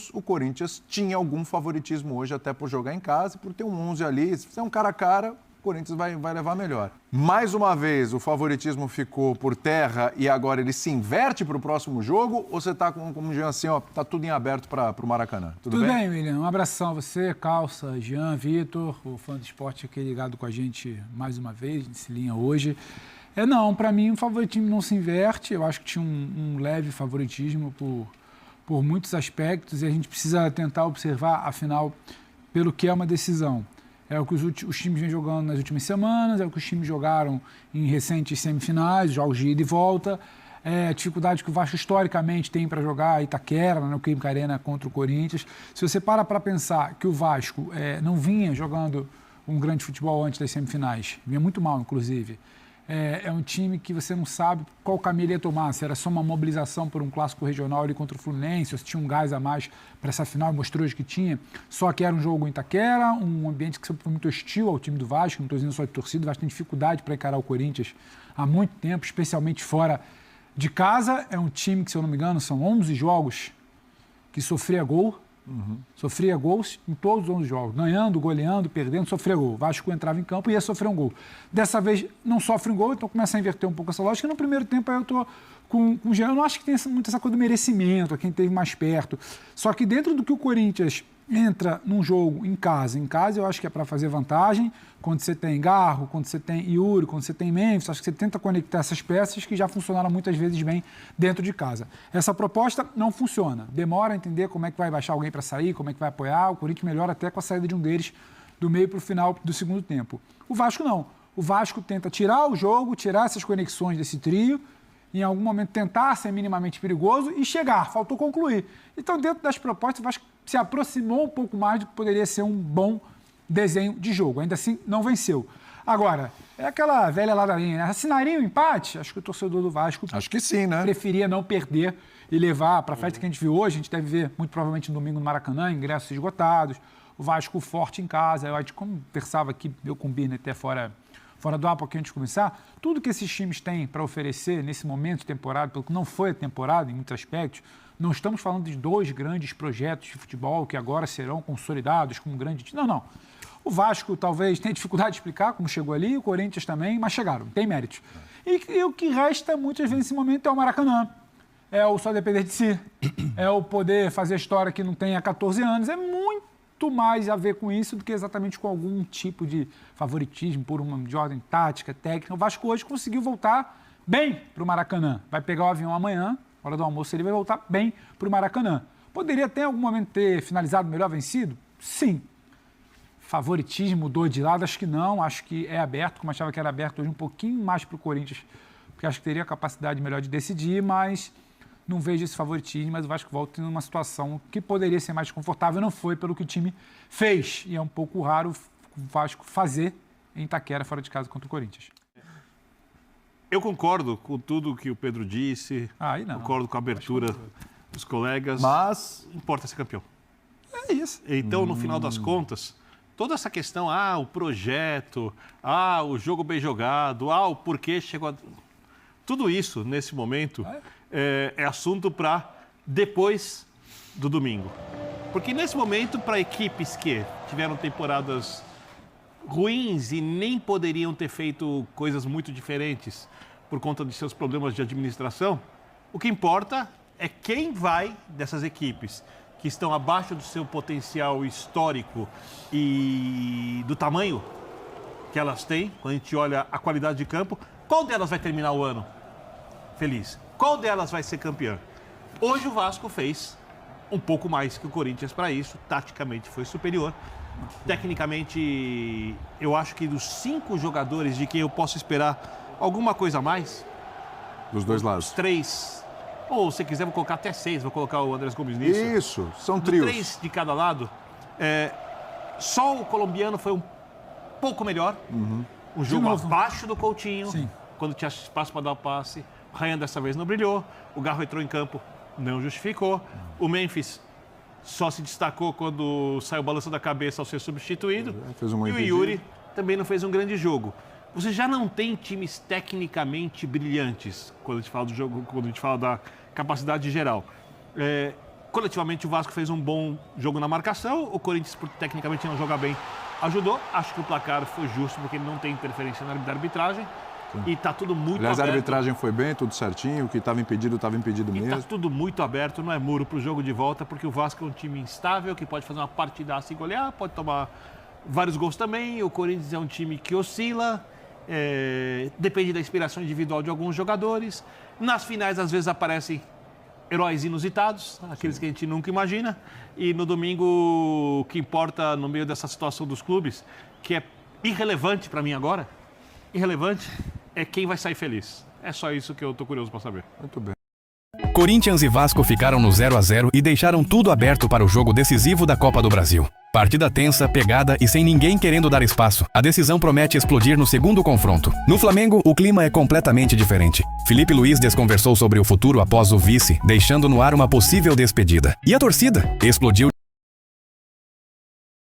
jogos, o Corinthians tinha algum favoritismo hoje, até por jogar em casa e por ter um 11 ali. Se fizer um cara a cara, o Corinthians vai levar melhor. Mais uma vez, o favoritismo ficou por terra e agora ele se inverte para o próximo jogo? Ou você está como Jean, assim, ó, tá tudo em aberto para o Maracanã? Tudo bem, William? Um abração a você, Calça, Jean, Vitor, o fã do esporte aqui ligado com a gente mais uma vez, nesse linha hoje. Não, para mim o favoritismo não se inverte. Eu acho que tinha um leve favoritismo por muitos aspectos e a gente precisa tentar observar, afinal, pelo que é uma decisão. É o que os times vêm jogando nas últimas semanas, é o que os times jogaram em recentes semifinais, jogos de ida e volta. A dificuldade que o Vasco historicamente tem para jogar Itaquera, no Química Arena contra o Corinthians. Se você para pensar que o Vasco não vinha jogando um grande futebol antes das semifinais, vinha muito mal, inclusive, é um time que você não sabe qual caminho ele ia tomar, se era só uma mobilização por um clássico regional ali contra o Fluminense, ou se tinha um gás a mais para essa final, mostrou hoje que tinha, só que era um jogo em Itaquera, um ambiente que sempre foi muito hostil ao time do Vasco, não estou dizendo só de torcida, o Vasco tem dificuldade para encarar o Corinthians há muito tempo, especialmente fora de casa. É um time que, se eu não me engano, são 11 jogos que sofria gol. Sofria gols em todos os 11 jogos, ganhando, goleando, perdendo, sofria gol. O Vasco entrava em campo e ia sofrer um gol. Dessa vez não sofre um gol, então começa a inverter um pouco essa lógica. E no primeiro tempo aí eu estou com o Jean. Eu não acho que tem muito essa coisa do merecimento, quem esteve mais perto. Só que dentro do que o Corinthians entra num jogo em casa eu acho que é para fazer vantagem. Quando você tem Garro, quando você tem Yuri, quando você tem Memphis, acho que você tenta conectar essas peças que já funcionaram muitas vezes bem dentro de casa. Essa proposta não funciona. Demora a entender como é que vai baixar alguém para sair, como é que vai apoiar. O Corinthians melhora até com a saída de um deles do meio para o final do segundo tempo. O Vasco não. O Vasco tenta tirar o jogo, tirar essas conexões desse trio, em algum momento tentar ser minimamente perigoso e chegar. Faltou concluir. Então, dentro das propostas, o Vasco se aproximou um pouco mais do que poderia ser um bom desenho de jogo. Ainda assim, não venceu. Agora, é aquela velha ladainha, né? Assinaria o empate? Acho que o torcedor do Vasco... Acho que sim, né? Preferia não perder e levar para a festa que a gente viu hoje. A gente deve ver, muito provavelmente, no domingo no Maracanã, ingressos esgotados. O Vasco forte em casa. A gente conversava aqui, eu com o Birne até fora do ar, porque antes de começar, tudo que esses times têm para oferecer nesse momento de temporada, pelo que não foi a temporada em muitos aspectos, não estamos falando de 2 grandes projetos de futebol que agora serão consolidados como um grande time. Não. O Vasco talvez tenha dificuldade de explicar como chegou ali, o Corinthians também, mas chegaram, tem mérito. E o que resta muitas vezes nesse momento é o Maracanã, é o só depender de si, é o poder fazer história que não tem há 14 anos, é muito mais a ver com isso do que exatamente com algum tipo de favoritismo por uma de ordem tática, técnica. O Vasco hoje conseguiu voltar bem para o Maracanã. Vai pegar o avião amanhã, hora do almoço, ele vai voltar bem para o Maracanã. Poderia até em algum momento ter finalizado melhor vencido? Sim. Favoritismo mudou de lado? Acho que não. Acho que é aberto, como achava que era aberto hoje, um pouquinho mais para o Corinthians, porque acho que teria a capacidade melhor de decidir, mas não vejo esse favoritismo, mas o Vasco volta em uma situação que poderia ser mais confortável, não foi pelo que o time fez. E é um pouco raro o Vasco fazer em Itaquera, fora de casa, contra o Corinthians. Eu concordo com tudo que o Pedro disse, concordo com a abertura dos colegas, mas importa ser campeão. É isso. Então, no final das contas, toda essa questão, o projeto, o jogo bem jogado, o porquê chegou a... Tudo isso, nesse momento, é assunto para depois do domingo. Porque nesse momento, para equipes que tiveram temporadas ruins e nem poderiam ter feito coisas muito diferentes por conta de seus problemas de administração, o que importa é quem vai dessas equipes que estão abaixo do seu potencial histórico e do tamanho que elas têm, quando a gente olha a qualidade de campo, qual delas vai terminar o ano feliz? Qual delas vai ser campeã? Hoje o Vasco fez um pouco mais que o Corinthians para isso, taticamente foi superior. Tecnicamente, eu acho que dos 5 jogadores de quem eu posso esperar alguma coisa a mais... Dos dois lados. 3... Ou, se quiser, vou colocar até 6, vou colocar o Andrés Gomes nisso. Isso, são trios. 3 de cada lado. Só o colombiano foi um pouco melhor. Um jogo abaixo do Coutinho, Sim. Quando tinha espaço para dar o passe. O Ryan dessa vez não brilhou. O Garro entrou em campo, não justificou. O Memphis só se destacou quando saiu balançando a cabeça ao ser substituído. Fez um e o Yuri também não fez um grande jogo. Você já não tem times tecnicamente brilhantes quando a gente fala do jogo, quando a gente fala da capacidade geral. coletivamente o Vasco fez um bom jogo na marcação, o Corinthians, por tecnicamente não jogar bem, ajudou. Acho que o placar foi justo, porque ele não tem interferência na arbitragem. Sim. E tá tudo muito Aliás, aberto. A arbitragem foi bem, tudo certinho, o que estava impedido mesmo. Tá tudo muito aberto, não é muro pro jogo de volta, porque o Vasco é um time instável, que pode fazer uma partidaça e golear, pode tomar vários gols também. O Corinthians é um time que oscila, depende da inspiração individual de alguns jogadores. Nas finais, às vezes, aparecem heróis inusitados, aqueles que a gente nunca imagina. E no domingo, o que importa no meio dessa situação dos clubes, que é irrelevante para mim agora, irrelevante, é quem vai sair feliz. É só isso que eu tô curioso para saber. Muito bem. Corinthians e Vasco ficaram no 0-0 e deixaram tudo aberto para o jogo decisivo da Copa do Brasil. Partida tensa, pegada e sem ninguém querendo dar espaço. A decisão promete explodir no segundo confronto. No Flamengo, o clima é completamente diferente. Felipe Luiz desconversou sobre o futuro após o vice, deixando no ar uma possível despedida. E a torcida explodiu